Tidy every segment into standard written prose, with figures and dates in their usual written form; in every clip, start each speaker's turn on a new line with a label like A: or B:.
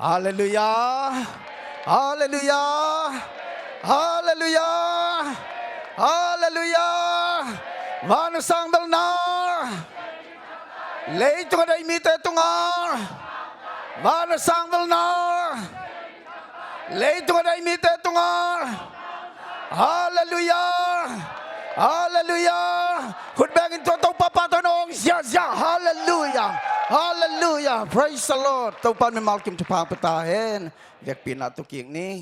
A: ฮาเลลูยาฮาเลลูยาฮาเลลูยาฮาเลลูยาวันสังเบลนาเลยตัวใดมีแต่ตุงาวันสังเบลนาเลยตัวใดมีแต่ตุงาฮาเลลูยาฮาเลลูยาคุณแบ่งตัวตัวป้าป้าตัวน้องเสียเสียฮาเลลูยาฮาเลลูยา praise the Lord ตัวป้าไม่มากิมจะพางปตาเห็นอยากปีนตัวกิ่งนี้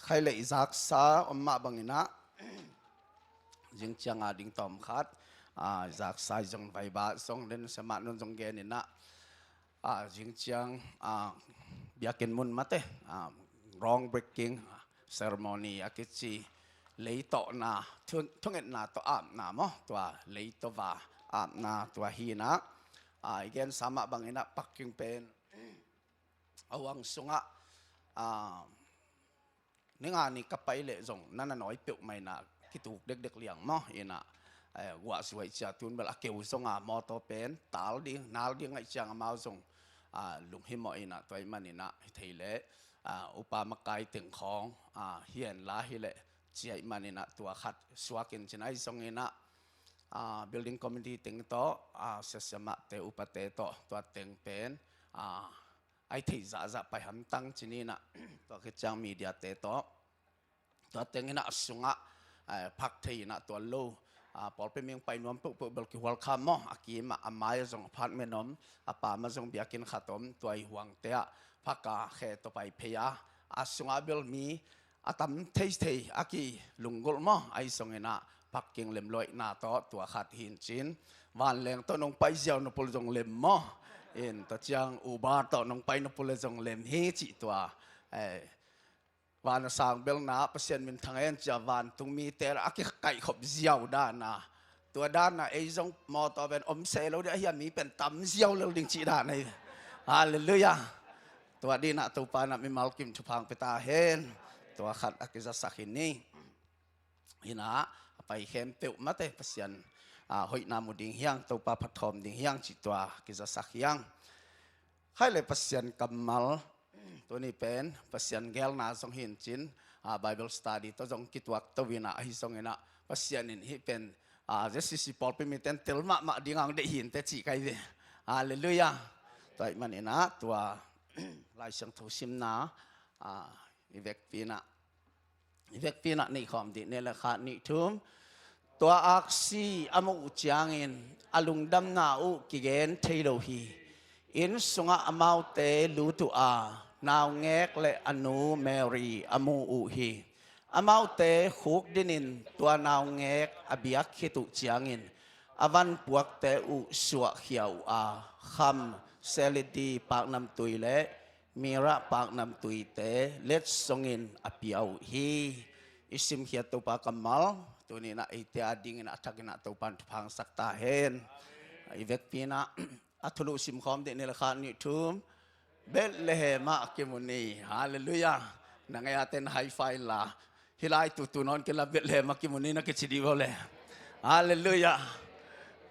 A: ใครเลยจักษาอมมาบังอินะยิงเชียงอาดิงตอมขัดจักษาจงไปบาทรงเล่นสมานุนจงเกนินะยิงเชียงbiakกินมุนมาเตwrong breaking ceremony อากิจีเลยต่อนาทุ่งเอ็นนาต่ออาบนามตัวเลยต่อว่าอาบนาตัวฮีนะอีกอย่างสามะบังอินะปักกิ่งเป็นเอาวังสุงะนี่งานนี้ก็ไปเลยจงนั่นน่ะน้อยเปียวไม่นะคิดถูกเด็กๆเลี้ยงมั้งเอ็นะว่าสวยจัดทุนเวลาเกี่ยวจงมอตัวเป็นตาลดีนาลดีไงจังมาจงลุงหิมเอ็นะตัวมันนี่นะเทเลอุปมาไกถึงของเฮียนลาฮิเลเจียมันนี่นะตัวขัดสวากินชนะจงเอ็นะbuilding committee ถึงโตเสียมาเตอุปเตโตตัวถึงเป็นไอ้ที่จะไปทำตั้งที่นี่นะตัวคือจังมีเดียเตโตตัวเต็งนะสุงะพักที่นะตัวโลพอเป็นเมืองไปนวมปุ๊บเบลกิหัวขามอากีมาอามายจงพัดเมนอมป่ามาจงเบียกินขัดมตัวห่วงเตะพักกาเขตไปเพียสุงะเบลมีตั้มเทสเทอากีลุงกุลมอไอ้สงเงนะพักกิงเล็มลอยนาโตตัวขัดหินจินวันแรงตัวนงไปเจียวนปุลจงเล็มมออินตัวจังอุบาต่อนงไปนปุลจงเล็มเฮจิตัววันสังเบลนาเปอร์เซ็นต์มินทางเอ็นจะวันตุงมีเตอร์อากิไก่ขบเจียวด้านนะตัวด้านนะไอ้จงมอต่อเป็นอมเซลเดียมีเป็นตำเจียวแล้วดิ่งจีด้านนี้ฮาเลลูยาตัวดีนะตัวปานะมีมาลกิมชุพังไปตาเห็นตัวขัดอากิจะสักหินนี้หินะไปเข้มเติวมาเตะเปอร์เซ็นต์หอยนามุดิ่งเฮียงตัวปาพัดทอมดิ่งเฮียงจิตตัวกิจะสักยังให้เลยเปอร์เซ็นต์กำมัลตัวนี้เป็นเปอร์เซ็นต์เกลนาสงหินจินBible study ตัวจงคิดวักตัววินาฮิสงเงนะเปอร์เซ็นต์นี้เป็นเจสซี่พอลเป็นมิเตนเทลมาดิ่งอังเดียหินเตจิใครเดฮาเลลูยาตัวมันนี่นะตัวลายสังทุสิมนะอีเวกปีนะนี่ความดีเนี่ยแหละค่ะนี่ทุ่มตัวอักษีอโมจิยังอินลุงดำนาอุกิเกนเทโลฮีอินสุงะอมาเตลูตุนาเงกและอนุเมรีอมูอุฮีอมาเตขุกดินินตัวนาเงกบิak khit cianginวันพวกเตอุสุahkhia kham saledi paknamtuiและmyrrh paknamtuite เล็ดทรงอินเปียวฮีอิสิมเขียตัวปากมัลตัวนี้นะไอเตียดิ่งนะทักนะตัวปันพังสักตาเห็นไอเวกปีนะอัทลุสิมคอมเดนิลขานิทุมเบธเลเฮมะกิมุนีฮาเลลูยานังไออาเทนไฮไฟล่ะฮิไลตุนอนกินละเบธเลเฮมะกิมุนีนักจิดีบอลฮาเลลูยา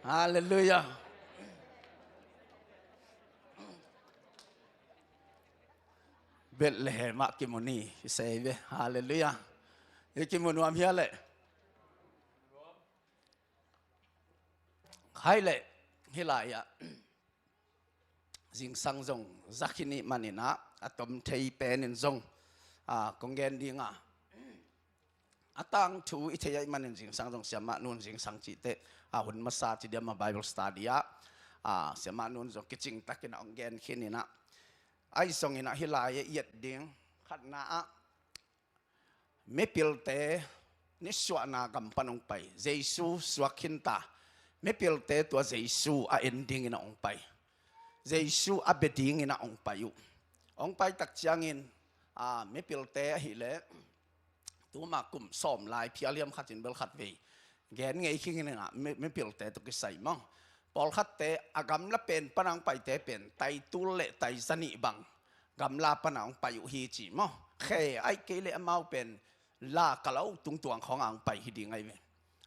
A: ฮาเลลูยาเบธเลเฮมะกิมุนีเซเบฮาเลลูยายี่กิมุนวามเฮียเลยใครเลยฮิไลอะจิงสังจงจักขินีมันนี่นะอะตอมเทยเป็นจงกงเกนดีงอะตั้งทูอิเทยมันนี่จิงสังจงเสียมานุนจิงสังจิเตหุ่นมาซาจิเดียมาไบเบิลสตัดดี้เสียมานุนจงกิจิงตักกินองเกนขินีนะไอ้ทรงนี่นะฮิลายเย็ดดิ่งขัดนาไม่พิลเตนิสวานากำปนองไปเจสูสวาคินตาไม่พิลเตตัวเจสูเอ็นดิ้งนะองไปเจสูอับดิ้งนะองไปอยู่องไปตักเชียงอินไม่พิลเตฮิเลตัวมากุมซ้อมลายพิอาเลียมขัดจินเบลขัดเวแกนไงคิงนี่นะไม่พิลเตตัวกิใส่มั้งพอขัดเตอากำละเป็นปนังไปเตเป็นไตตุเละไตสนิบังกำลาปนังไปอยู่ฮีจีมั้งแค่ไอ้เกลเมาเป็นลากะเล่าตุงตวงของอังไปฮิดีไงเว้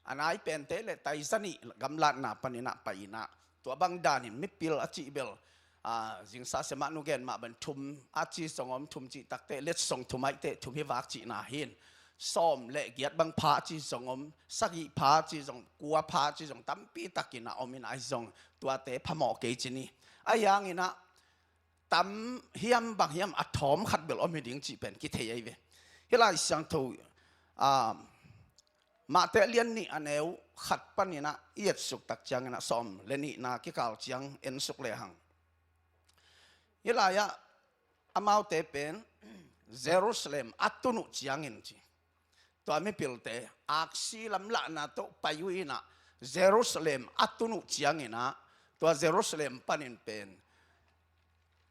A: อันไหนเป็นเตเลไตสนิกำลังนาปนินะไปนะ ตัวบางด้านนี่ไม่ปิลอาจิเบลจิงซาเสมานุเกนมาบันทุมอาจิสงอมทุมจิตักเตเล็ดส่งทุมไอเตทุมฮิวากจินาหินซ้อมเละเกียรบางพาจิสงอมสักอีพาจิสงกัวพาจิสงตั้มปีตักินะอมินไอสงตัวเตพมอเกจินีไอยังอินะตั้มเฮียมบางเฮียมอัฐอมขัดเบลอมิดิงจิเป็นกิเทยเวฮิลาสังทูมาเตเลียนนี่อันเอวขัดปันนี่นะเอียดสุกตักจังนะซ้อมเลนี่นากิกาลจังเอ็นสุกเลหังฮิลายะอามาเตเป็นเยรูซาเล็มอัตุนุcianginจีตัวไม่พิลเตอักษีลำละนะโตไปอยู่นะเยรูซาเล็มอัตุนุcianginนะตัวเยรูซาเล็มปันนี่เป็น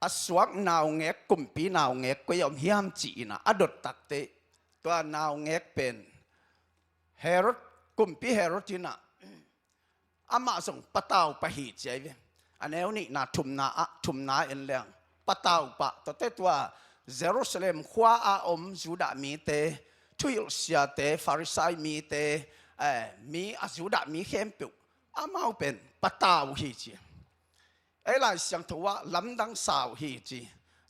A: อสวกนาวเงกกุมปีนาวเงกก็ยอมเฮียมจีนะอดดตักเตตัวนาวเงกเป็นเฮโรดกุมปีเฮโรจินะอามาส่งปะเตาปะหีใจเวอันนี้นี่นาทุมนาเอ็นเลี้ยงปะเตาปะตัวเยรูซาเล็มขวาอมจูดามีเตทุยลเสียเตฟาริสัยมีเตมีอาจูดามีเข้มปิวอามาเป็นปะเตาหีจีไอ้ลายเสียงถือว่าลำดังสาวฮีจี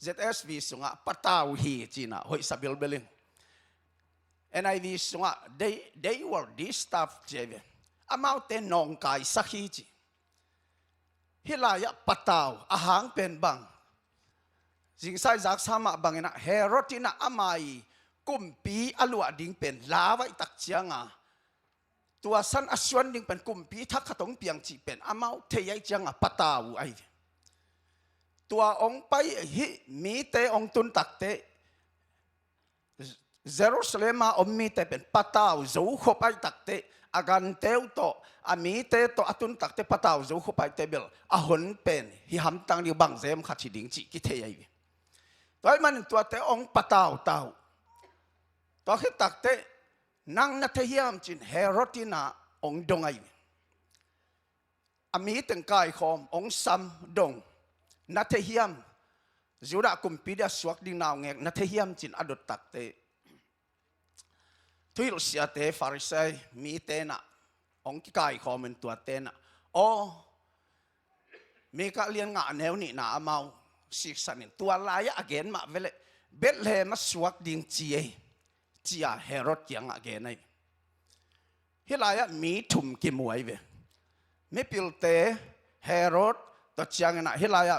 A: ZSV สุงะปะตาวฮีจีนะหอยสับเบลเบลิง NIV สุงะ they were this stuff เจเวอามาเตนองกายสักฮีจีฮิลายะปะตาวอาหางเป็นบังจิงไซจากสามะบังนะเฮโรตินะอามากุมปีอลัวดิ่งเป็นลาไว้ตักเจียงตัวสันอสวนดิ่งเป็นกุมปีทักขตงเปียงจีเป็นอามาเทยจังปะตาวไอตัวองไปฮิมีเตองตุนตักเตเยรูซาเล็มอมมีเตเป็นปะตาวจูขบไอตักเตอากันเตวโตอามีเตโตอตุนตักเตปะตาวจูขบไอเตเบลอาหนเป็นฮิฮัมตังดิบังเซมขัดชิดิ่งจีกิเทยตัวมันตัวเตองปะตาวตาวตัวฮิตักเตนังนัทเฮียมจินเฮโรตินาองดงไออามีตึงกายคอมองซัมดงนัทเฮียมจุดากุมปีเดียสวกดินาวเงกนัทเฮียมจินอดตักเตทุยลเสียเตฟาริสัยมีเตนะองกายคอมเป็นตัวเตนะโอมีกะเลียนงะแนวนี่นะอามาสิกสันินตัวลายอเกนมาเวลเบธเลมสวกดิงจีจีอาเฮโรดยังอเกนไอฮิลายะมีถุมกิมวยเวไม่พิลเตเฮโรดตัวจียงนะฮิลายะ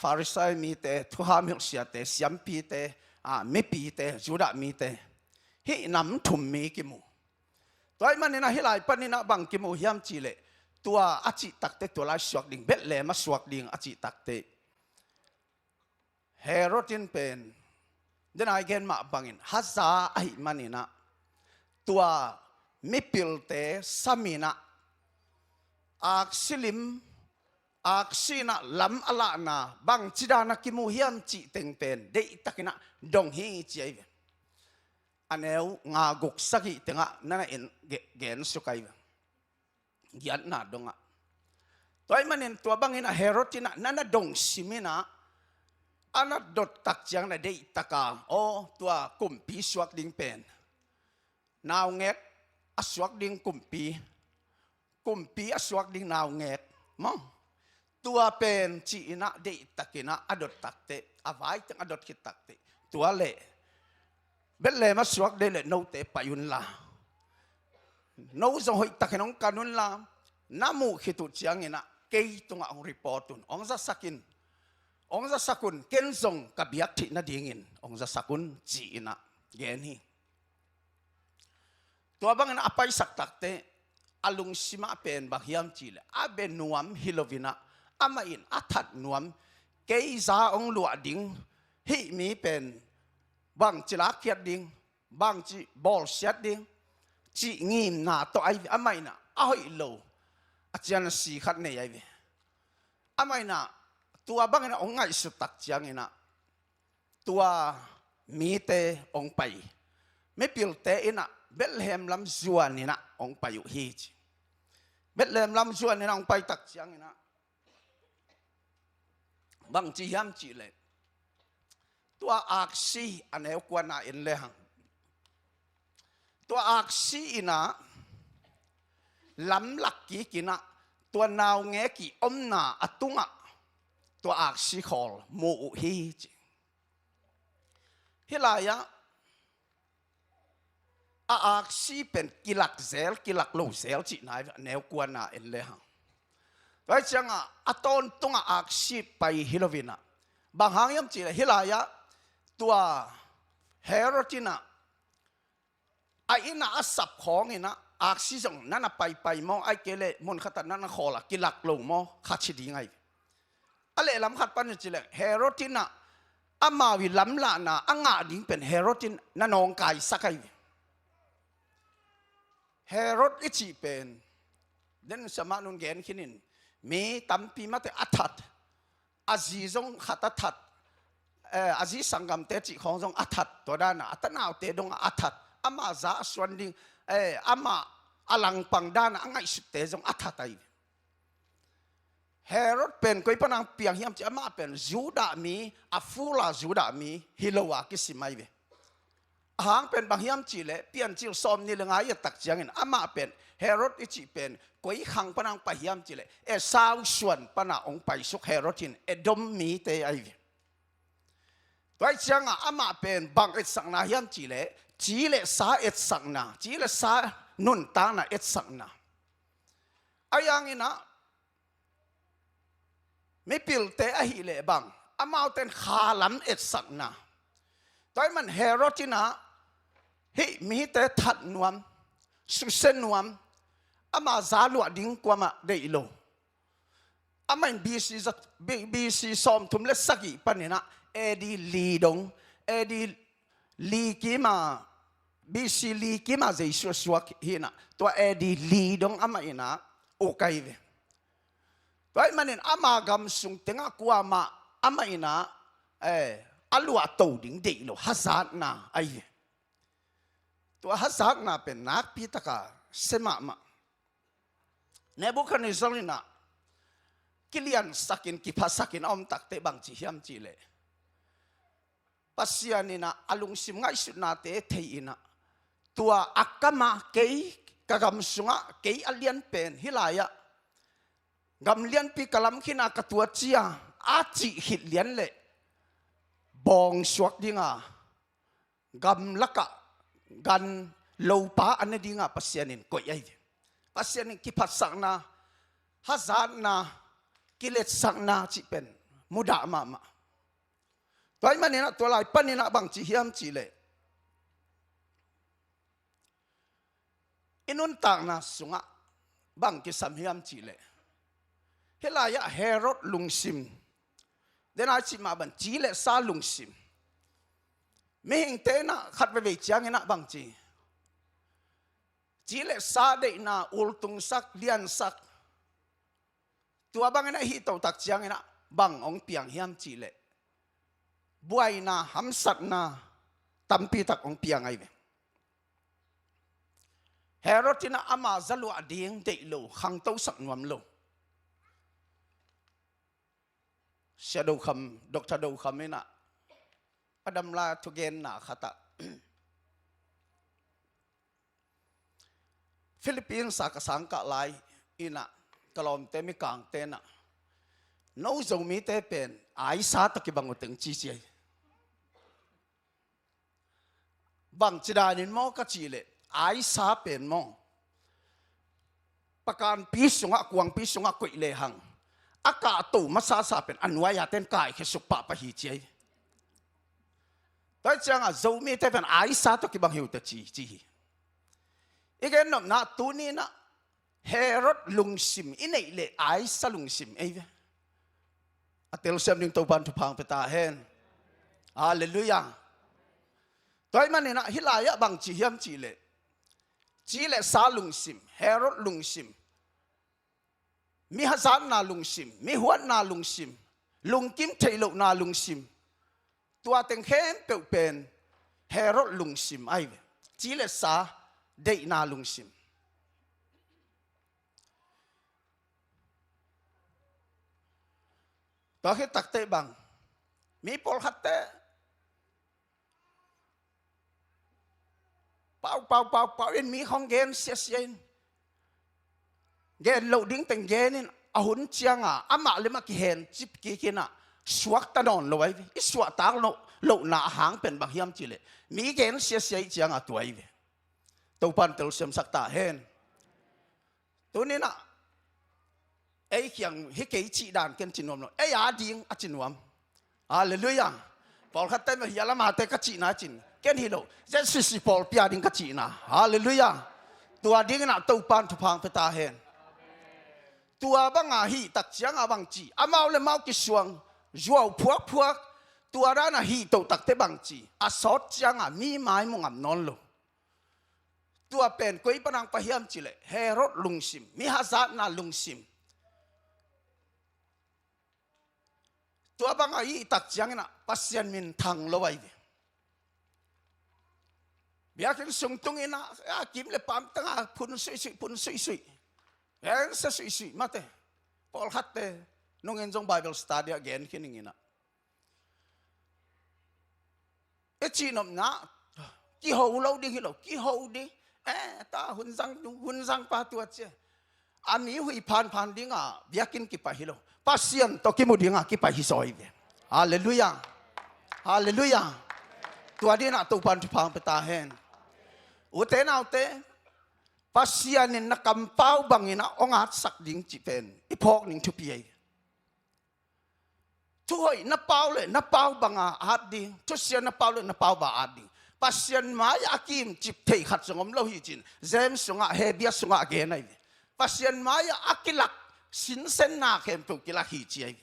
A: ฟาริสัยมีเตทุฮามิลเสียเตเสียมปีเตไม่ปีเตจูดามีเตฮินำถุมมีกิมูตัวไอ้มันนี่นะฮิลายปันนี่นะบังกิมูฮิมจีเลตัวอาจิตักเตตัวลายสวกดิงเบธเลมสวกดิงอาจิตักเตเฮโรดินเป็นเดินไอเกนมาบังอินฮัซาไอมันนี่นะตัวมิพิลเตสามีนะอักษิลิมอักษินะลำอลานะบังจิดานะกิมูฮิมจิเต็งเป็นเดอิตักนะดงฮิจิไออันเอวงากุกสักิเต็งะนั่นเองเกนสุกัยยันน่ะดงะตัวไอ้มันนี่ตัวบังอินะเฮโรตินะนั่นน่ะดงซิมินะอันนั้นดดตักจังนะเดอิตักาโอตัวกุมปีสวกดิงเป็นนาวเงกอสวกดิงกุมปีอสวกดิงนาวเงกมั้งตัวเป็นจีนะเดอิตักินะอดดตักเตอวายจังอดดคิดตักเตตัวเละเบลเลมาสวกเดเลโนเตปายุนลาโนจะหอยตักน้องกันุนลาน้ำมูขิตุจียงเงินะเกยตรงอ่างรีพอร์ตุนองจะสักินองจะสักุนเกณฑ์ส่งกับบิกที่นาดิ่งินองจะสักุนจีนะเกนี่ตัวบางอันอภัยสักตักเตอลุงสิมาเป็นบางยามจีเลอาเบนวมฮิโลวินะอามาอินอัฐนวมเกยซาองลัวดิ่งฮิมีเป็นบางจิลาเกียดดิ่งบางจีบอลเสียดดิ่งจีงินนาตัวไออามาอินะอ้อยโลอาจารย์สีขัดเนี่ยไออามาอินะตัวบางนะองไงสุดตักจังนะตัวมีเตองไปไม่พิลเตอินะเบธเลเฮมลำจวนนี่นะองไปอยู่ฮีจเบธเลเฮมลำจวนนี่นะองไปตักจังนะบางจียามจีเลยตัวอักษีอันนี้กวนน่าเอ็นเลยฮังตัวอักษีนะลำลักกี้กินะ ตัวนาวแงกี่อมนาอตุงะตัวอักษิคอลโมอุฮีฮิลายะอักษิเป็นกิลักเซลกิลักโลเซลจีนายแนวกวนนาเอ็นเลยฮะไว้จังอะตอนตุงอักษิไปฮิโลวินะบางหางยามจีเลยฮิลายะตัวเฮโรตินะไอ้น่ะสับของนี่นะอักษิจงนั่นไปมองไอ้เกลเลมนขัดนั่นขอละกิลักโลมอขัดชิดีไงอะไรลำขัดปันจีเลยเฮโรตินะอามาวิลำละนะอ่างาดิ้งเป็นเฮโรตินนั่นนองกายสักไงเฮโรดอิจิเป็นเดินสมานุนเกนขินินมีตั้มปีมาเตอัฐัดอาจีจงขัดอัฐัดอาจีสังกัมเตจิของจงอัฐัดตัวด้านน่ะอัตนาวเตดงอัฐัดอามาจ้าส่วนดิ่งอามาอลังปังด้านอ่างไอสุดเตจงอัฐัดไอเฮโรดเป็นกุยปนังเปียงเฮียมจะอามาเป็นจูดามีอาฟูลาจูดามีฮิโลวากิสิไม่เวหางเป็นบางยามจีเล่เปลี่ยนจิลซอมนี่เรื่องไอ้ตักจังเงินอามาเป็นเฮโรดอิจิเป็นกุยขังปนังไปยามจีเล่สาวส่วนปนังองไปสุกเฮโรดินดมมีเตไอวิตัวจังอามาเป็นบางสังนายามจีเล่สาสังนาจีเล่สานุนตานาสังนาไอ้ยังงี้นะไม่ปิลเตไอฮิเล่บางอามาเอาแต่ขาลัมสังนาตัวมันเฮโรตินะเฮ้มีแต่ทัดนวมสุเซนนวมอามาซาลวดิ้งกว่ามาเดอิโลอามันบีซีซอมทุมเลสกีปนินะดีลีดงดีลีกิมาบีซีลีกิมาเจสุวฮินะตัวดีลีดงอามาอินะโอเคเวตัวมันเนี่ยอามากัมสุงเตงะกว่ามาอามาอินะอัลวะโตดิ้งเดอิโลฮัสซัดนาไอตัวฮัสซักนาเป็นนักพิทักษ์เสมามาเนบุคเนซอรินะกิเลียนสักินกิพัสสักินอมตักเตบังจีฮิมจีเลปัสยานินะอลุงสิมง่ายสุดนาเตเทีนะตัวอักกมาเกยกะกำสุงะเกยอเลียนเป็นฮิลายะกำเลียนปีกะลำขินากตัวเจียอาจิหิดเลียนเลบองสวกดิงากำลักะกันโลปาอันนี้ดีงาปัสยานินก็ยัยปัสยานินกิพัสสังนาฮัซานนากิเลสสังนาจิเป็นมุดามาตัวมันนี่นะตัวลายปันนี่นะบางจีเฮียมจีเลอินุนต่างนะสุงะบางกิสัมเฮียมจีเลเฮลายะเฮโรดลุงซิมเดนอาจิมาบันจีเลซาลุงซิมไม่เห็นเตนะขัดไปเจียงนะบางจีเลซาเดนะอุลตุงสักเลียนสักตัวบางนะฮิตเอาตักเจียงนะบางองเปียงเฮียมจีเลบวยนะหัมสัตนะตัมปีตักองเปียงไงเวเฮโรตินะอามาจัลวะดีงเดโลขังเต้าสักนวมโลเชดูคำดอกดูคำนี่นะอดัมลาทุเกนนะขัตฟิลิปปินส์สักสังกัดไลอินะกลอมเตมิกังเตนะโน้จงมีเตเป็นไอซาตะกิบังอุตึงจีเจบังจิดานินมอกจีเลไอซาเป็นมอประการพิสุงะกวางพิสุงะกุยเลหังอากาศตู่มาซาเป็นอันวายาเต้นกายแค่สุปะปะฮีเจแต่จังอ่ะโจมีเตเป็นไอซาตะกิบังหิวตะจีอีกอย่างนึงนะตัวนี้นะเฮโรดลุงซิมอินเอเลไอซาลุงซิมเอ้ยอัตเตลเซมดึงตัวบันทุพังไปตาเห็นฮาเลลูยาตัวมันนี่นะฮิลายะบางจีเฮียมจีเลซาลุงซิมเฮโรดลุงซิมมีฮัซานนาลุงซิมมีหัวนาลุงซิมลุงกิมเทโลนาลุงซิมตัวเต็งเข้มเปเป็นเฮโรดลุงซิมไอ้จีเลซาเดนาลุงซิมตัวที่ตักเตบังมีพอลขัดเตเป่าเอ็นมีของเกนเสีย gen lo ding teng genin ahun chianga ama lema ki hen chip ki kina suak tanon lo ai i suak tak lo na hang pen bang hiam chile mi gen sia sia chianga tuai ve to pan tel sem sakta hen tu ni na ai kyang hi ke chi dan ken chinom lo ai a ding a chinom hallelujah Paul khat ten hi ala ma te ka chi na chin ken hi lo je si Paul pia ding ka chi na hallelujah tua ding na to pan thu phang ta hen tua banga hi tak chiang abang chi amau le mau ki suang zuaw phuak tua ra na hi to tak te bang chi a sot chiang a mi mai mo ngam non lo tua pen koi panang pahiam chi le herod lungsim mi hazat na lungsim tua banga hi tak chiang na pasien min thang lo wai biak sung tung ina a kim le pam tanga phun sui en sa sui mate Paul hatte nong en jong Bible study again kining ina e chinom na ki ho lo ding hilo ki ho ding ta hun jang pa tu che ami hui phan ding a biakin ki pa hilo pasien to ki mu ding a ki pa hi soi ve hallelujah tua dina to pan phang peta hen ute na ute pasian in nakampaw bangina ongat sak ding chi pen ipok ning thu pi thu hoi na pau banga hat ding thu sian na pau ba at ding pasian mai akim chip thei khat songom lo hi chin zem sunga he bia sunga ge nai pasian mai akilak sin sen na kem tu kilak hi chi ai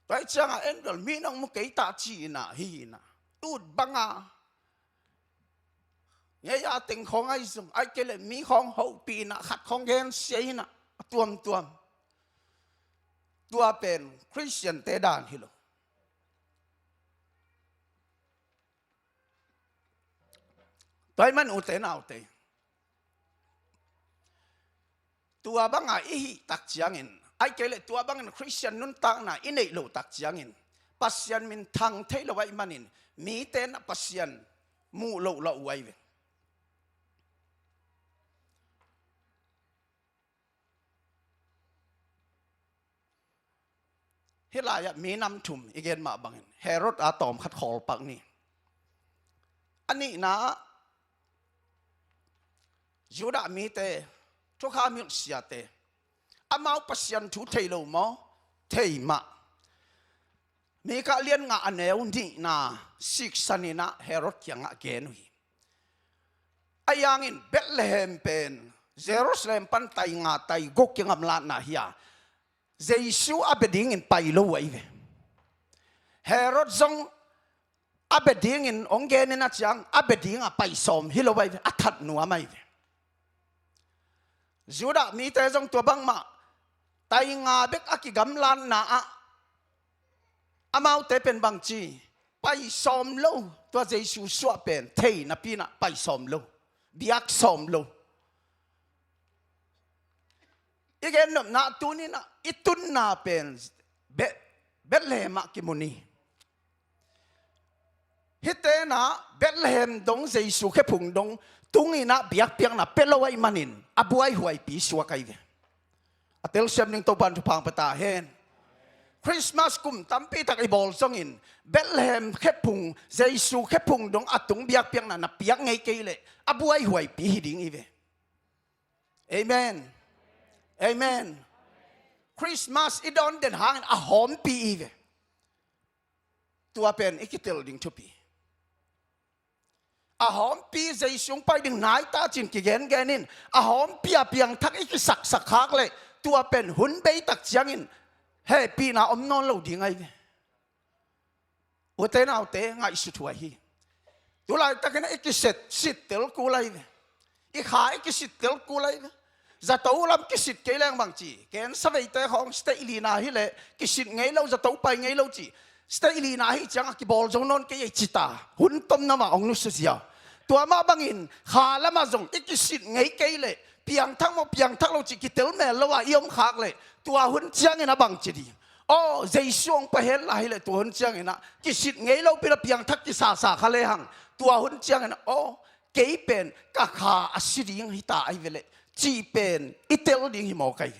A: pai changa endol minong mu ke ta chi na hi na ut banga nghe ya tình không ai dùng ai kêu là mi không hậu pi na khát không ghen sei na tuam tua pen Christian te dan hilo toy man ute na ute tua banga ihi tak ciangin ai kêu là tua banga Christian nun tak na inei lo tak ciangin pasian min thang thei lo wai manin mi ten pasian mu lo wai ve Hilaya mi nam thum igen ma bangin Herod atom khat khol pak ni ani na Juda mi te thokha mi sia te amau pasian thu thei lo mo thei ma mi ka lien nga aneu ni na sik sanina Herod kyang again hui ayangin Bethlehem pen Jerusalem pan tai nga tai gok kyang am la na hiya Jesus abeding in pailo waive Herod zong abeding in ongen na chiang abeding a pai som hilo waive athat nuwa mai Juda mi te zong tua bang ma tai nga bek akigam lan na a Amaute pen bang chi pai som lo tua Jesus suwa pen thei na pina pai som lo biak som lo igen na tuni na itun na pen Bethlehem kimuni hite na Bethlehem dong Jesus ke phung dong tungi na biak piang na pelawai manin abuai huai pi suakai ve atel sem ning to ban thu phang pata hen Christmas kum tampi tak ibol songin Bethlehem ke phung Jesus ke phung dong atung biak piang na piak ngai keile abuai huai pi hiding ive Amen. Christmas idon den hangin a hom pi ive. Tua pen ikitel ding tupi. A hom pi zai sung pai ding nai ta chin kigen genin. A hom pi a piang thak ikisak hak le. Tua pen hun bei tak chiangin. He pi na om non lo ding ai ve. Ute na ute ngai su thua hi. Tu lai takena ikiset sit tel kulai ve. Ikha ikisit tel kulai ve. Za tàu làm cái xịt cái leng bằng chỉ kén sao vậy tới không stay na hi lệ cái xịt ngay lâu za tàu bay ngay lâu chỉ stay na hi chẳng cái ball giống non cái gì ta hun tom na mà ông nu sưu tua ma bangin khá lắm mà giống cái xịt ngay cái lệ piang thang lâu chỉ cái tel mẹ lâu à yếm khác lệ tua hun chiang na bằng chỉ đi dây xuông pa hết lại lệ tua hun chiang na cái xịt ngay lâu bây giờ piang thắc cái sa khá lệ hằng tua hun chiang na cái pen cả khá asiri yang hita ai về lệ chỉ bên itel ding hi mo kai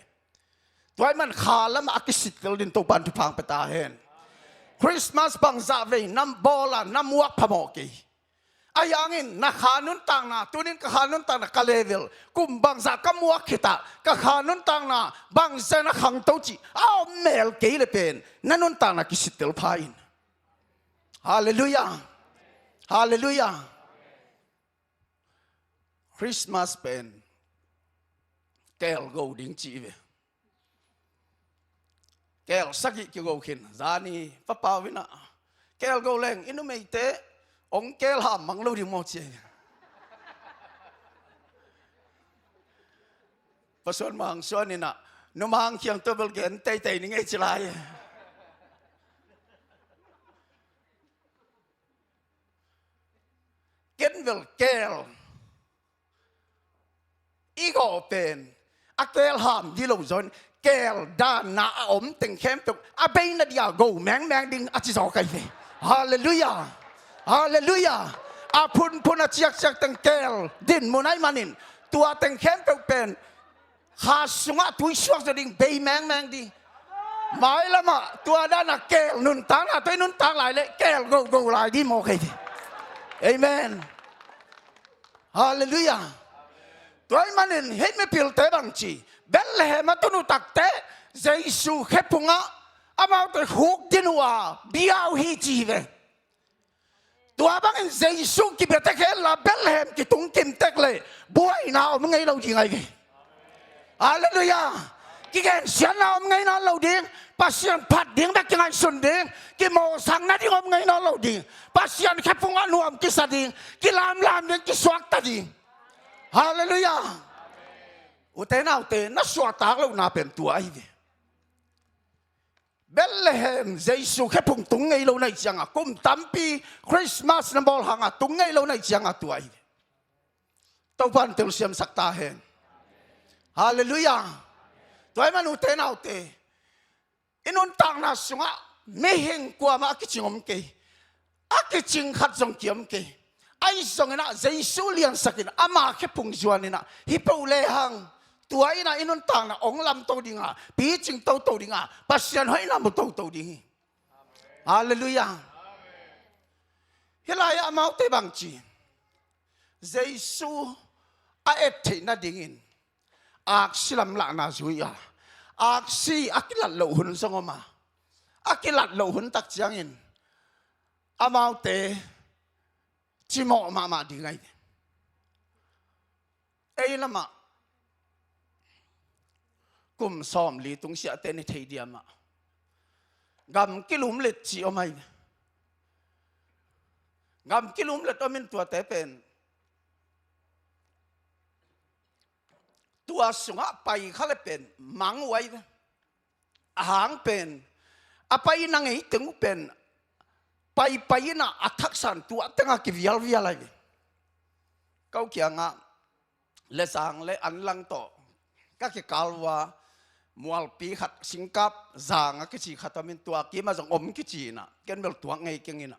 A: toy man kha lam akisit tel din to pan tu phang peta hen Christmas bang za ve nam bola nam wak phamo ki ayangin na khanun tang na tunin ka khanun tang na ka level kum bang za ka muak khita ka khanun tang na bang za na khang to chi aw mel ke le pen nanun tang na kisit tel phain hallelujah hallelujah Christmas pen kel go ding chi ve kel saki ki go khin zani pa pawina kel go leng inu mei te ông kel ham mang lo ding mo chi pason mang so ni na no mang khiang to bel gen tai tai ni ngai chlai ken vel kel igo pen a kel ham di lo zon kel da na om teng khem tuk a bei na dia go mang mang ding a chi so kai ve hallelujah hallelujah a phun a chiak chiak teng kel din monai manin tua teng khem tuk pen ha sungah tui suak so ding bei mang mang di mai lama tua da na kel nun tang na toi nun tang lại le kel go go lại đi mo kai ve amen hallelujah toy manin hết me pil te bang chi Bethlehem atunu takte Jesu khepunga Amaute khukdinin wa biak hi chi ve tua bang Jesu ki betek la Bethlehem ki tung kim tek le buai na om ngai lo ji ngai ve hallelujah kigen sian na om ngai na lo ding pasian phat ding dak ngai sun ding ki mo sang na ding om ngai na lo ding pasian khepunga nuam ki sa ding ki lam ding ki swak ta ding hallelujah ute nào te na swa tak lo na pen tua ai ve Bethlehem Jesu khepung tung ngai lo nai changa kum tampi Christmas na bol hanga tung ngai lo nai changa tua ai to pan tel siam sakta hen hallelujah toy man ute nào te inun tang na sunga me heng kwa ma ki chingom ke akiching khat jong kiam ke ai song na Jesu lian sakin ama khepung juanina hipo le hang tuai na inun tang na ong lam to dinga pi ching to dinga pasian hoi na mo to ding hallelujah hilaya Amaute bang chi Jesu a et na dingin aksi lam la na zuya aksi akilat lo hun songoma akilat lo hun tak ciangin Amaute chỉ mò mà đi ngay ấy là mà cùng xóm lì tung xia tên thầy điểm mà gam cái lúm lết chỉ ở mày gam cái lúm lết ở bên tua té pen tua sungah bay khá là pen mang quay hàng pen apa ini nangai tengok pen pai na athak san tu atanga ki vial lai kau kia nga le sang le an lang to ka ki kalwa mual pi khat singkap zang ki chi khatamin tua ki ma jong om ki chi na ken bel tua ngai kengina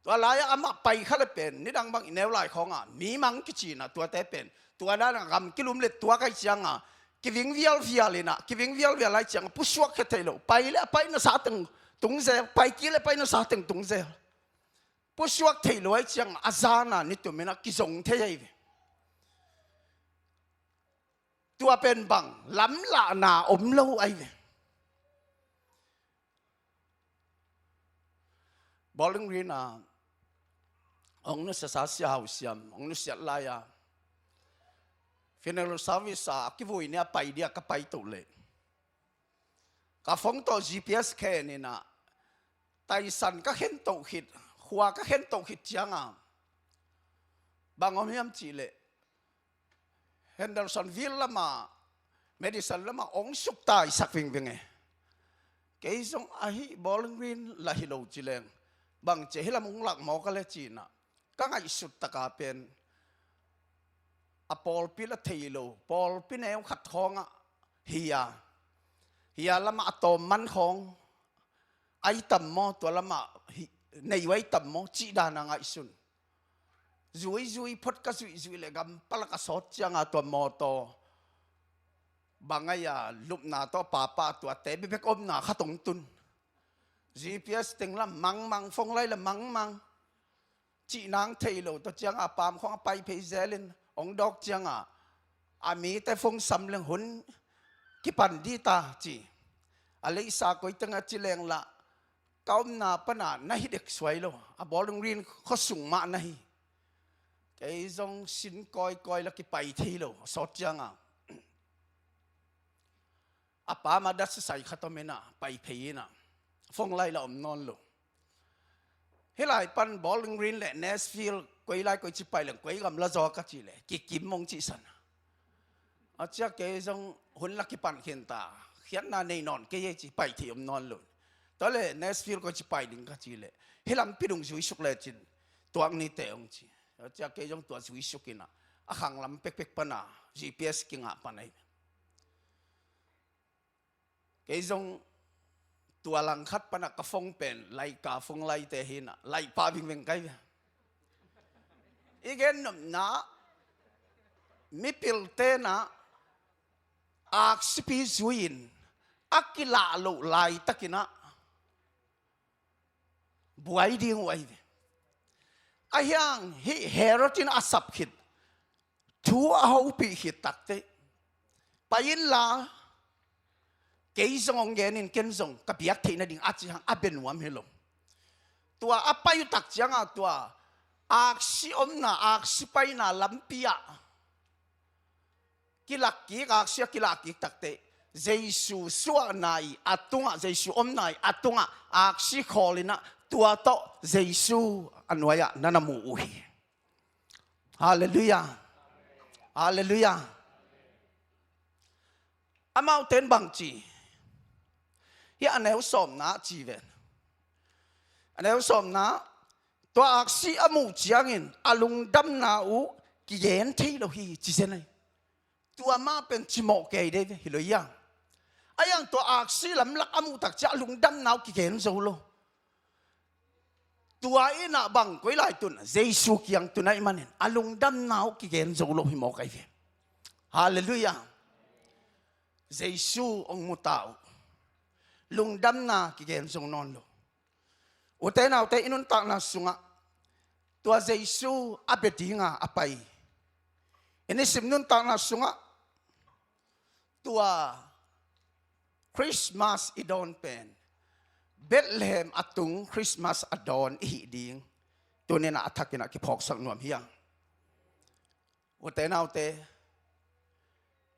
A: tua laya ama pai khala pen ni dang bang ineu lai khonga mi mang ki chi na tua te pen tua da na gam kilum le tua kai chianga ki ving vial ina ki ving vial lai chiang pu suak ke thelo pai na sa teng tung zel pai kia le pai na sa teng tung zel pu suak thei loi chiang azana ni tu mena ki zong the ai tua pen bang lam la na om lo ai ve bowling rina ông nó sa sia hau siam ông nó sia la ya funeral service a ki voi ne pai dia ka pai to le ka phong to GPS khe ni na tai san ka khen to khit khwa ka khen to khit chianga bangom yam chi le Henderson Villama medicine lama ong suk tai sak ving ving e ke song ahi bowling green la hi lo chi leng bang che hilam ung lak mo ka le chi na ka ngai sut ta ka pen a pol pila theilo pol pineu khat khonga hiya lama atom man khong ai tam mo to lama nei wai tam mo chi da na ngai sun zui phot ka zui le gam palaka sot changa to moto bangaya lupna to papa to te bek om na khatong tun GPS ting la mang phong lai la mang chị nang thei lo to chang a pam khong pai phei zelin ong dok chang a ami te phong sam leng hun ki pan di ta chi alei sa koi tanga chileng la kaum na pana na hi dek swai lo a bolung rin kho sung ma na hi cái dòng xin coi là cái bài thi lo sót chăng à bà mà đã sai khát tôm na bài thi na phong lai là non lo hết lại pan bowling green lệ Nashville quay lại quay chỉ bài là quay gầm là do cái gì lệ cái kiếm mong chỉ sẵn à chắc cái dòng huấn là cái pan hiện ta hiện là này non cái gì chỉ bài thi non luôn đó là Nashville quay chỉ bài đỉnh cái gì lệ hết làm pi đồng suy sụp lệ chín tuang ni tệ ông chỉ chắc cái dòng tuang suy sụp kia na à hàng làm pek pana GPS kia ngã panai cái dòng tua lang khát pana ka phong pen lai ka phong lai te hina lai pa ving cái igen na mi pil te na aksi pi zuin akila lo lai takina buai ding wai ayang hi herotin asap khit thu a ho pi khit takte payin la cái dòng nghe nên kiến dòng cái biak thì nó đi ăn chỉ hàng bên ngoài hết luôn, tua apa yu tak chẳng à tua aksi na aksi pai na lampia, kilaki aksi kilaki takte, Jesu suah nai atunga Jesu nai atunga aksi kholina tua to Jesu anwaya nanamu uhi, Hallelujah, Hallelujah, Amaute bang chi hi anh em xóm ná chỉ về anh em xóm ná to aksi amu ciangin lungdamna u kigen thei lo hi chỉ thế này tua ma pen chỉ mò kề đây hi lo yang ayang to aksi lam lak amu tak cha lungdamna kigen zo lo tua ina bang koi lai tun Jesu kiang tunai manin lungdamna kigen zo lo hi mò kề về Hallelujah Jesu ông mutau lungdamna kigen song non lo ute na ute inun tak na sungah tua Jesu abedinga apai ini simnun tak na sungah tua Christmas idon pen Bethlehem atung Christmas adon ihiding tunena atakina ki phok sang nuam hiang ute na ute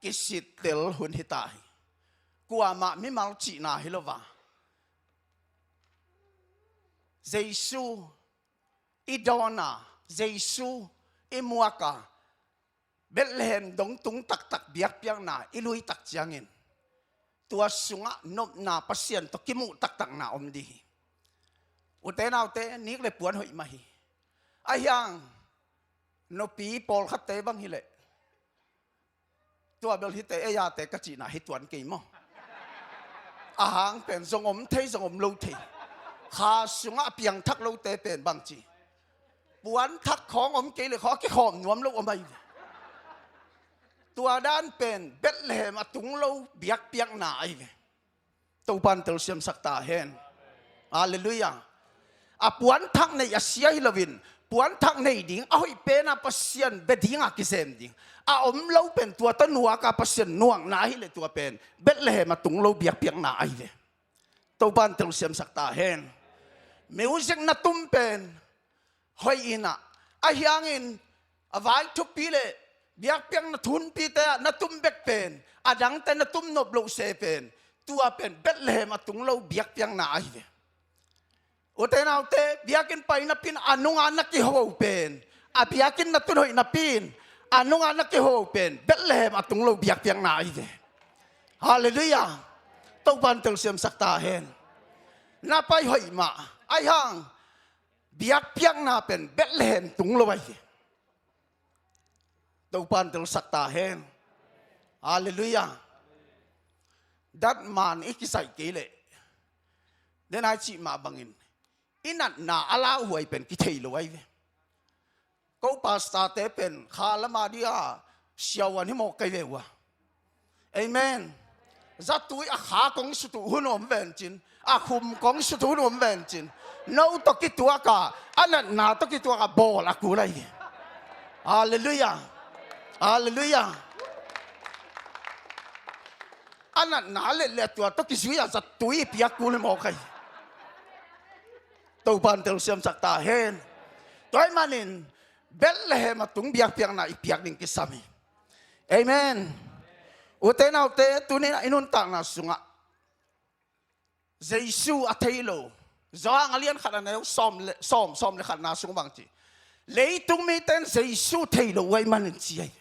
A: kisit tel hun hitai qua mà mi mau chỉ na hilova Jesu idona Jesu imuaka Bethlehem dong tung tak biak piang na ilui tak ciangin tua sungah nop na pasien to Kimu tak na om di ute na ute nik le puan hoi mahi ayang no pi pol khat te bang hile tua bel hite eya te ka chi na hituan ke mo ahang pen zong om thei zong om lo thei kha sunga piang thak lo te pen bang chi puan thak khong om ke le kho ke khom nuam lo om ai tua dan pen Bethlehem atung lo biak piang na ai ve to pan tel siam sakta hen hallelujah a puan thak nei asia hilovin puan thak nei ding a hoi pe na pasien bedinga kisem ding a om lo pen tua ta nuwa ka pasien nuang na hi le tua pen Bethlehem atung lo biak piang na ai ve to ban tel siam sakta hen music na tum pen hoi ina a hiangin a vai thu pi le biak piang na thun pi te na tum bek pen adang te na tum nop lo se pen tua pen Bethlehem atung lo biak piang na ai ve ute na ute biakin pai na pin anong anak ki ho pen a biakin na tunoi na pin anong anak ki ho pen Bethlehem atung lo biak piang na ai ve hallelujah to ban tel siam sakta hen na pai hoi ma ai hang biak piang na pen Bethlehem tung lo ai ve to ban tel sakta hen hallelujah that man ikisai kile den ai chi ma bangin inat na ala huai pen ki thei lo ai ve câu pasta tế pen khá lắm mà đi à siêu anh một cái về à amen za túi à khá con sự tu hun ôm ven chín à khum con sự tu hun ôm ven chín nấu to cái tua cả anh na to cái tua cả bò là cú này hallelujah hallelujah anh na lệ tua to cái suy à za túi biak cú này một cái tàu ban tàu xem sắc ta hen tối mà nên Bethlehem mà tung biak piang na ipiak ning kisami amen ute na ute tu ni na inun tang na sunga Jesus a thei lo zo ang alian khana na som le khana sung bang chi le tung mi ten Jesus thei lo wai man chi ai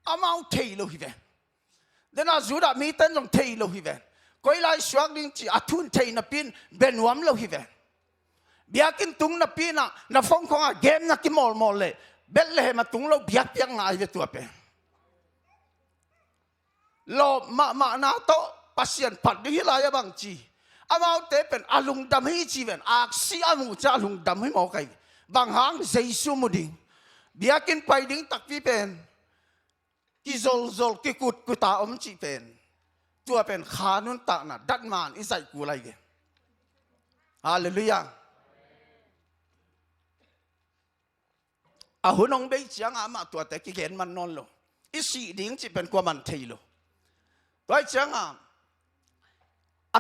A: Amaute lo hi ve den a zu da mi ten long thei lo hi ve koi lai suak ding chi athun thei na pin benwam lo hi ve biakin tung na pina na phong khong a game na ki mol le Bethlehem tung lo biak piang ngai ve tu pe lo ma na to pasien pat di hilaya bang chi Amaute pen lungdam hi chi ven aksi amu cha lungdam hi mo kai bang hang Jesus mu ding biakin pai ding tak pi pen ki zol ki kut kuta om chi pen tua pen khanun ta na dat man isai ku lai ge hallelujah hunong bei chiang ama tua te kigen man non lo isi ding chi pen kwa man thei lo toi chiang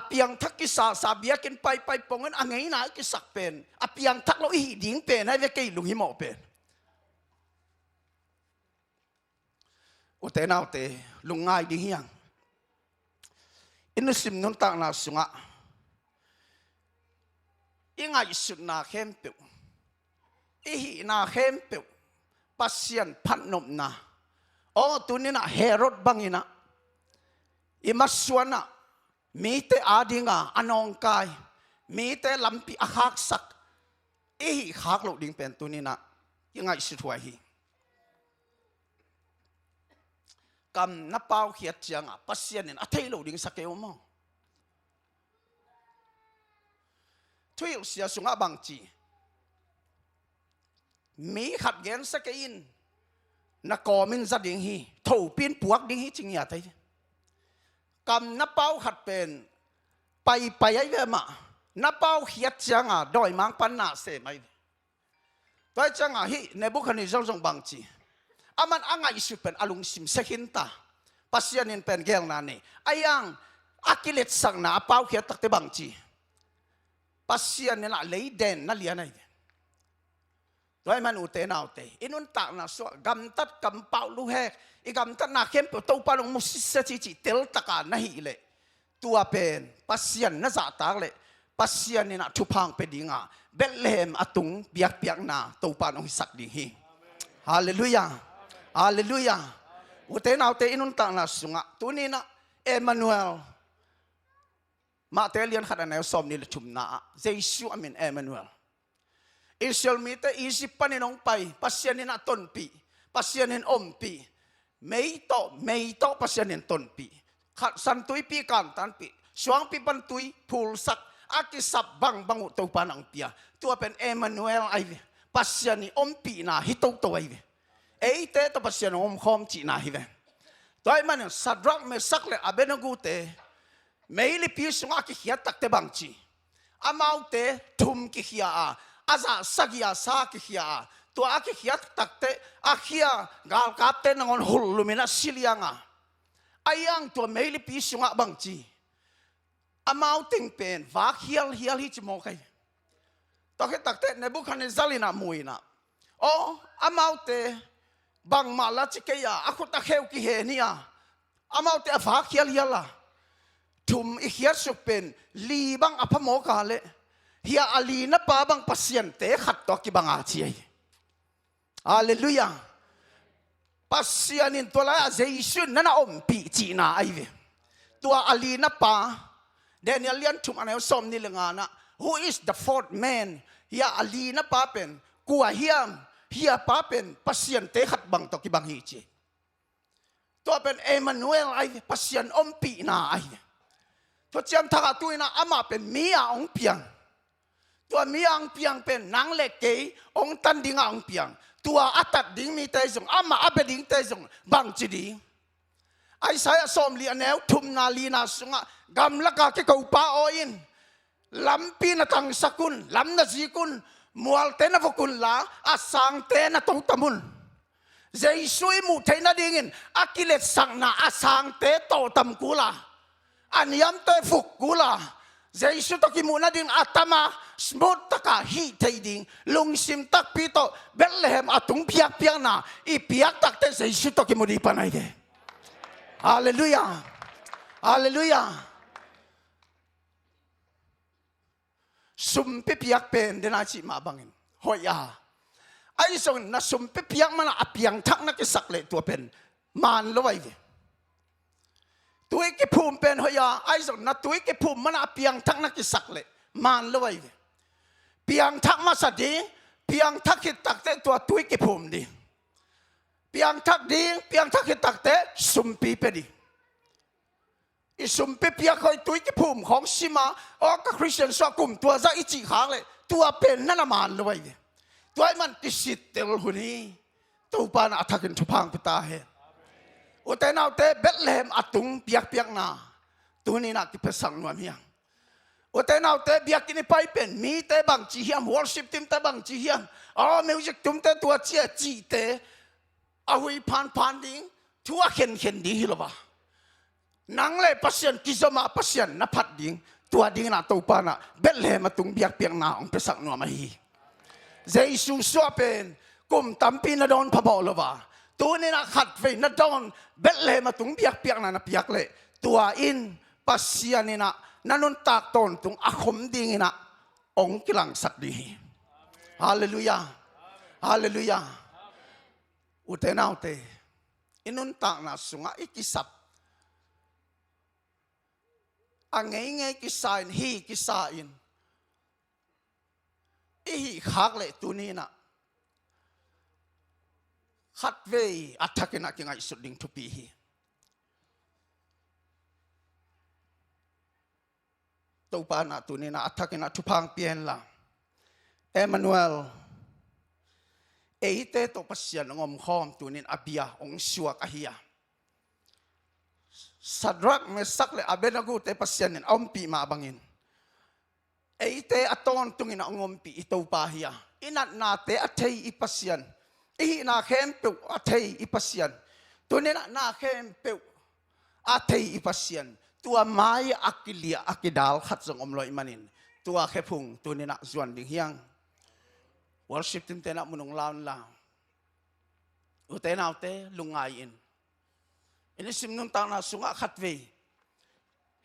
A: piang thak ki sa biakin pai pongen angai na ki sak pen piang thak lo hi ding pen hai ve ke lu hi mo pen ute nau te lungai ding hiang inusim nun tak na sunga ingai sut na khem pe hi na khem pe pasien paknamtui o tunina Herod bangina imaswana mi te adinga anong kai mi te lampi akhak sak hi khak lo ding pen tunina ingai sut huai hi kam na pau khiat chiang pasien in athei lo ding sakeu mo thuil sia sunga bang chi mi khat gen sakein na komin za ding hi tho pin puak ding hi ching ya thai kam na pau khat pen pai ai ve ma na pau khiat chiang doi mang pan na se mai toi chang hi Nebuchadnezzar jong bang chi aman angai su pen alung sim sekhin ta pasianin pen gel na ni ayang akilet sang na pau khiat tak te bang chi pasianin na leiden na lianai Rồi man ute na ute inun tak na so gam tat kam pau lu he I gam tat na khem to pa long musis chi tel taka na hi le tua pen pasian na za tak le pasian ni na thupang pe dinga Bethlehem atung biak na to pa long sak ding hi hallelujah hallelujah ute na ute inun tak na sunga tuni na Emmanuel MATTHAI lian khada na som ni le chum na Jesus amen Emmanuel Israel mite isip paninong pai pasyanin na tonpi pasyanin ompi meito pasyanin tonpi santui pi kantan pi suang pi pantui pulsak akisap bang bangu to panang pia tua pen Emmanuel ai pasyani ompi na hitok to ai eite to pasyan om khom chi na hi ve toy man Sadrak Mesak le Abednego te meili pi sunga ki hiat tak te bang chi Amaute thum ki hia aza sagia sa ki hia to aki hiat takte akhia gal kapte nangon hulumina silianga ayang to meili pi sunga bangchi Amaute pen va hial hi chmo kai to ke takte Nebuchadnezzar ina muina o Amaute bang mala chikeya akuta kheu ki he nia Amaute va hial hiala thum I hiat supen li bang apamo kale Hia alina pa bang pasyente khat to ki banga chi hallelujah pasyanin to la Jesus nana ompi chi na ai ve tua alina pa Daniel lian thum anel som ni lengana who is the fourth man hia alina pa pen kuwa hia pa pen pasyente khat bang to ki bang hi chi to pen Emmanuel ai pasyan ompi na ai to chiam tha tu na ama pen mia ong piang tua miang piang pen nang le ke ong tan ding ang piang ตัวอัตัดดิ้งมีเตยส่งอามาอับดิ้งเตยส่งบังจีดีไอ้สายสอมลีอันแนวทุมนาลีนาสุงะกำลักกะเกาป้าโออินลำปีนัตังสกุลลำนาจีกุลมัวเตนฟกุลลาอาสังเตนตงตมุนเจสุยมุเทนดิ่งินอากิเลสสังนาอาสังเตโตตมกุลาอันยามเตฟุกกุลาเจสุตกิมุนาดิ่งอาตมาสมุตตะกะฮีเทดิ่งลุงซิมตักปีโตเบลเลมอาตุงเปียกเปียงนาอีเปียกตักเตเจสุตกิมุดีปนัยเกฮาเลลูยาฮาเลลูยาสุมเปียกเป็นเดนาจิมาบังอินหอยาไอ้ส่วนน่ะสุมเปียกมันอาเปียงทักนักสักเลยตัวเป็นมันลอยตัวเก็บภูมิเป็นหอยาไอ้ส่วนน่ะตัวเก็บภูมิมันอาเปียงทักนักสักเลยมันลอยเปียงทักมาสัดีเปียงทักขิดตักเตตัวตัวเก็บภูมิดีเปียงทักดีเปียงทักขิดตักเตสุมปีเป็นดีอิสุมเปียกคอยตัวเก็บภูมิของซิมาอ๋อก็คริสเตียนสกุมตัวจะอิจิขางเลยตัวเป็นนั่นมันลอยตัวมันกิสิตเตลหุนีตัวปานอัฐกินทุพังพิตาเฮอุตนาวเตเบธเลมอัตุงเปียกนาตัวนี้นักที่เป็นสังนวมเฮียงอุตนาวเตเบียกินไปเป็นมีเตบังจีเฮียมวอลชิปติมเตบังจีเฮียมอ๋อมิวสิกตุมเตตัวเจียจีเตอาหุยพันดิ้งทัวเข็นดีหรือเปล่านังเลยปัสยันกิจมาปัสยันนับพัดดิ้งตัวดิ้งน่ะตัวปานะเบธเลมอัตุงเปียกนาองเป็นสังนวมฮีเจสุสัวเป็นกุมตัมปีนาดอนพบอลวะตัวนี้นักขัดไฟนาดอนเบลเลมาตุงเปียกนาเปียกเลยตัวอินปัสยานี่นะนันนตากตนตุงอาคมดิ่งนะองค์กลังสักดีฮาเลลูยาฮาเลลูยาอุเทนาอุเตอินุนตากนาสุงะอิกิสับอังเงกิสายฮีกิสายนอีขักเลยตัวนี้นะขัดเวอัฐกินักยังไงสุดดิ่งทุปีตัวปานะตัวนี้นะอัฐกินักทุพังเปลี่ยนละเอมานูเอลเอเตตัวปัสยานงอมข้อมตัวนี้อาเบียองชัวกะเฮียสัตรักเมสักเลยอาเบนากูเตปัสยานินอมปีมาบังอินเอเตอตอนตุงอินะงอมปีอิตูปาเฮียอินัดนาเตอเทอิปัสยันอีนาเข้มปิวอเทอิปัสยันตัวนี้นาเข้มปิวอเทอิปัสยันตัวไม้อักเลียอักดาลขัดส่งอมลอยมันินตัวแค่พุงตัวนี้นะส่วนดิ่งเฮียงวอลชิปติมเตนะมุนงลาวลาวอุเตนาอุเตลุงไงอินอินสิมนุนตางนาสุงะขัดเว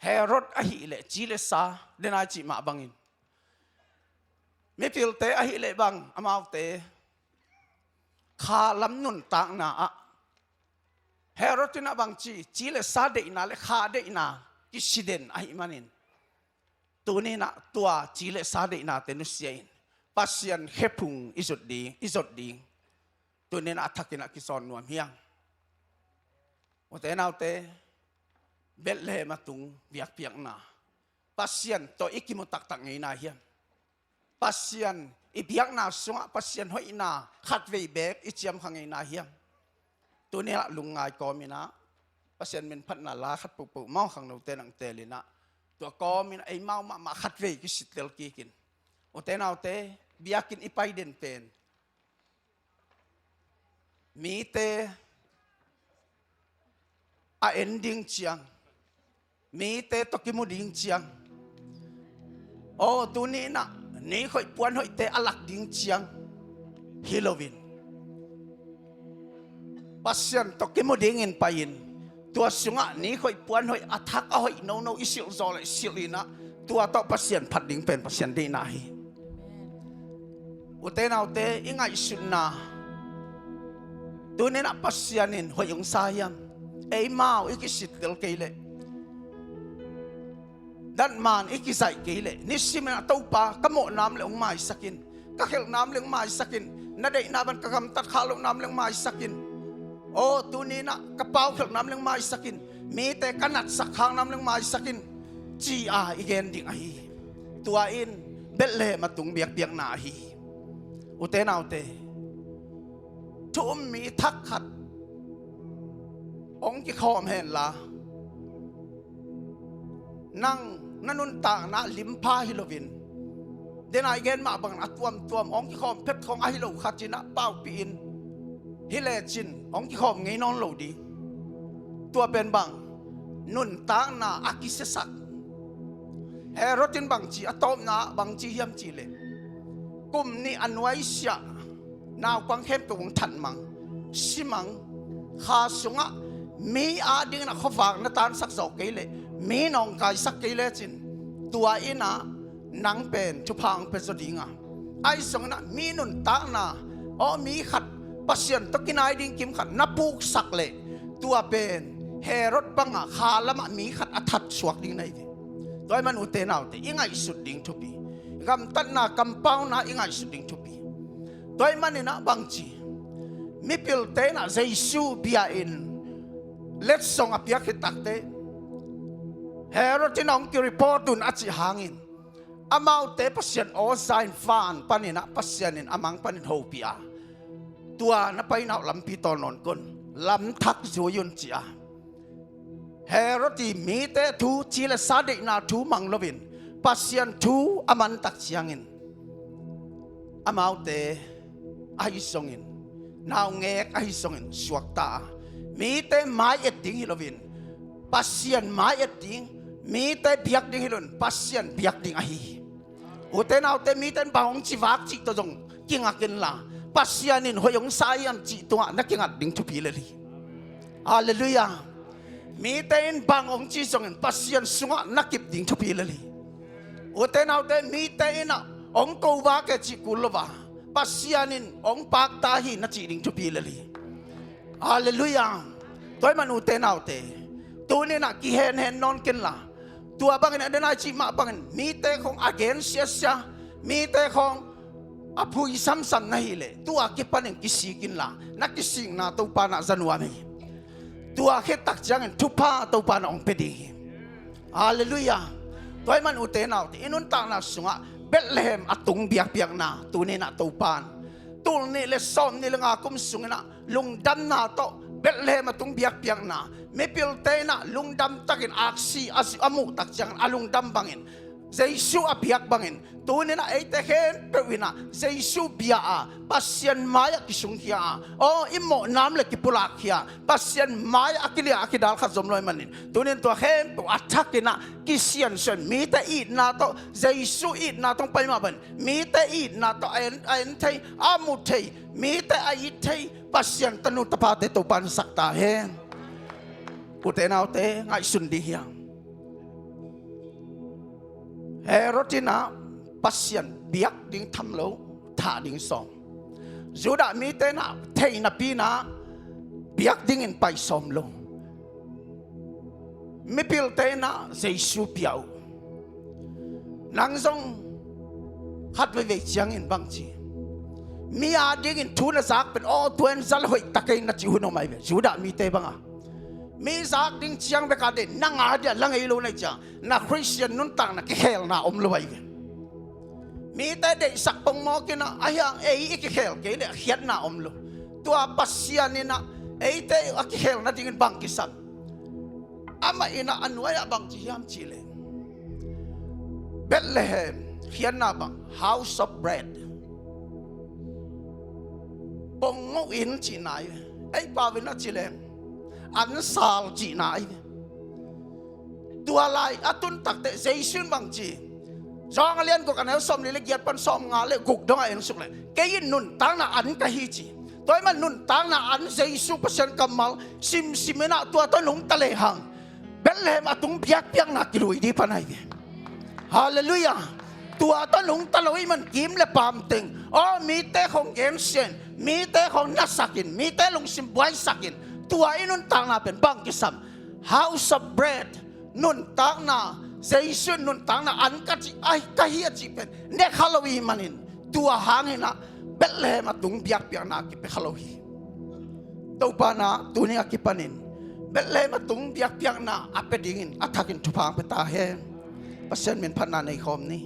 A: เฮโรดอหิเลจีเลสาเดนาจิมาบังอินไม่พิลเตอหิเลบังอามาเตขาลำนุนตางนาเฮโรตินาบังจีเลสาเดนาเลขาเดนากิสิเดนอหิมันินตัวนี้นะตัวจีเลสาเดนาเตนุสเยนปัสยันเฮพุงอิสุดดีตัวนี้นะทักกินักกิซอนนวมเฮียงโอเตนาเตเบลเลมาตุงเบียกเปียงนาปัสยันตัวอิกิมุตักตักไงนาเฮียปัสยันอีเบียกนาสุงะปัสยันหอยนาขัดเวเบกอิจิยมขังไงนาเฮียตัวนี้ละลุงไงกอมินะปัสยันเป็นพัฒนาลาขัดปุเมาขังนูเตนังเตลินะตัวกอมินะไอเมามาขัดเวกิสิเตลกีกินโอเตนาเตเบียกินอีไปเดนเป็นมีเตอาเอ็นดิ้งเชียงมีเตตกิมุดิ้งเชียงโอ้ตัวนี้นะนี่ค่อยปวนค่อยเตอลักดิ้งเชียงฮิโลวินปัสยันตกิมุดิ้งอินไปอินตัวสุงะนี่ค่อยปวนค่อยอัทักเอาค่อยโนอิสิลซอลอิสิลินะตัวต่อปัสยันพัดดิ้งเป็นปัสยันดีนาฮีอุเตนาอุเตอิงไงสุนนาตัวนี้นะปัสยันินค่อยยงสายันไอ้มาอีกสิทธิ์เดลเกเลดันมันอีกใส่เกเลนิสิมันตัวปากระโมน้ำเลี้ยงไม้สักินกระเขลน้ำเลี้ยงไม้สักินนาเดนาบันกระคำตัดขาลงน้ำเลี้ยงไม้สักินโอ้ตัวนี้นะกระเป๋าเขลน้ำเลี้ยงไม้สักินมีแต่ขนาดสักครั้งน้ำเลี้ยงไม้สักินจีอาอีเกนดิ่งไอตัวอินเบลเลมาตุงเบียกนาฮีอุเตนาอุเต ทุ่มมีทักขัดองค์ที่ขอมเห็นละนั่งนั่นนุนต่างนะลิมพาฮิโลวินเดนายเกนมาบังอัตวมองค์ที่ขอมเพชรของฮิโลขัดจินะเป้าปีนฮิเลจินองค์ที่ขอมไงนอนโลดีตัวเป็นบังนุนต่างนะอากิเสสักเฮโรตินบังจีอตอมนะบังจียมจีเลกุมนี่อันไว้เสียนาวกังเข้มตัวของทันมังสิมังข้าสงะมีอาดิงนะเขาฝากนัตานสักสอกเกลมีน้องกายสักเกลจินตัวอินะนังเป็นชุพังเป็นสดิงะไอสงนะมีนุนตานะอ๋อมีขัดปัสยันตกินายดิงกิมขัดนับปูกสักเลตัวเป็นเฮรถบังอะข้าละมะมีขัดอัฐัดสวกดิงในที่ตัวมันอุเตนเอาแต่ยังไงสุดดิงทุบีกำตันนะกำเป้านะยังไงสุดดิงทุบีตัวมันนี่นะบางจีมีพิลเตนะเจสูบิอาอินletsongin biak khitakte herotin ong ki report dun achi hangin Amaute pasyan o sign fan panina pasyanin amang panin hopia tua na painaw lampi tonon kon lam thak zuyun chia heroti mite thu chile sadik na thu manglovin pasyan thu aman tak ciangin Amaute ahisongin naungek ahisongin suahkhiaมีแต่ไม้เอ็ดดิ้งฮิโลวินปัสเซียนไม้เอ็ดดิ้งมีแต่บิากดิ้งฮิโลนปัสเซียนบิากดิ้งอาฮีอุเทนเอาแต่มีแต่บางจีวักจีตัวจงกิงอักินละปัสเซียนินหอยงสายันจีตัวนักกิงอัดดิ้งทุพีเลยฮาเลลูยามีแต่อินบางองจีจงปัสเซียนสุงะนักกิบดิ้งทุพีเลยอุเทนเอาแต่มีแต่อินะองกูวาเกจิกุลวาปัสเซียนินองปากตาฮีนักจีดิ้งทุพีเลยฮาเลลูยาตัวมันอุเทนเอาเตตัวนี้นะกิเห็นนอนกินละตัวบางเนี่ยเดินอาชีพบางมีแต่ของอาเกนเสียมีแต่ของอภุยซ้ำๆนั่นเลยตัวกิปันยังกิสิกินละนักกิสิงนะตัวปานะจันวามีตัวแค่ตักจังทุพาตัวปานะองเปดีฮาเลลูยาตัวมันอุเทนเอาเตอินุนต่างนะสุงะเบธเลเฮมอตุงเบียกนะตัวนี้นะตัวปานตัวนี้เลสอมนี่ละงาคุมสุงนะลุงดันนาโตเบธเลเฮมตุงเบียกนะไม่พิลเตนะลุงดัมตักินอักซีอามุตักจังอาลุงดัมบังินเจสูอบิากบังินตัวนี้นะไอเตเห็นเปวินะเจสูบิอาปัสยันมายกิสุงขียโอ้อิโมน้ำเล็กกิปุลักขียปัสยันมายกิเลียกิดาลขัดจมลอยมันนินตัวนี้ตัวเห็นตัวอัฐกินะกิเซียนส่วนมีแต่อีนาโตเจสูอีนาต้องไปมาบันมีแต่อีนาโตไอเทอามุเทมีแต่ไอเทปัสยันตนุตปาเตตุปันสักตาเฮอุเทนเอาเตง่ายสุดดีอย่างเฮโรตินาปัสยันบิากดิ้งทำโลท่าดิ้งสองจูดามีเตนะเทนับปีนะบิากดิ้งอินไปสมโลมิพิลเตนะเจสูเปียวนังซงขัดไปเวจียงอินบางจีมีอาดิ้งอินทุนสักเป็นโอ้ตัวเองสัลหอยตะเกียงนัดจิวโนไม่เวจูดามีเตบังอ่ะมีสักดิ้งเชียงเบกาเดนนั่งอาเดียลังไอโลในจ้านักคริสเตียนนุ่นต่างนักเขลน่ะอมลอยมีแต่เด็กสักปงมอกินะไอ้ยังไอ้อีกเขลเกลี่ยเขียนน่ะอมลตัวปัสยานี่นะไอ้แต่อักเขลน่ะดิ้งบังกิสันอามาอินะอันไว้บังจียามจีเลเบธเลเฮมเขียนน่ะบัง House of Bread ปงมออินจีนายไอ้ปาวินะจีเลอันสาวจีนายตัวลายอัตุนตักเตะเจสุนบางจีจองเลียนกูกันเอาสมนี่เลยเกียรติปันสมงาเลยกุกดองเองสุกเลยแกยินนุนตั้งน่ะอันกะฮีจีตัวมันนุนตั้งน่ะอันเจสุปัสยันกำมัลซิมน่ะตัวต้นหลงตะเลหังเบลเลมอตุงเบียกนักกิลุยดีปานายฮาเลลูยาตัวต้นหลงตะลุยมันกิมและปามติงอ๋อมีแต่ของเอ็นเซนมีแต่ของนักสักินมีแต่ลงซิมบวยสักินตัวไอ้นุนต่างน่ะเป็นบังกิสัม House of Bread นุนต่างน่ะเจสุนุนต่างน่ะอันกัจไอ้กะเฮียจิเป็นเนคฮาโลวีมันินตัวหางน่ะเบธเลเฮมตุงเบียกนักกิเปฮาโลวีตัวปานะตัวนี้กิปันินเบธเลเฮมตุงเบียกนักอัปเปดิงินอัฐกินทุพางเปตาเฮปัสยันเป็นพันนาในคอมนี้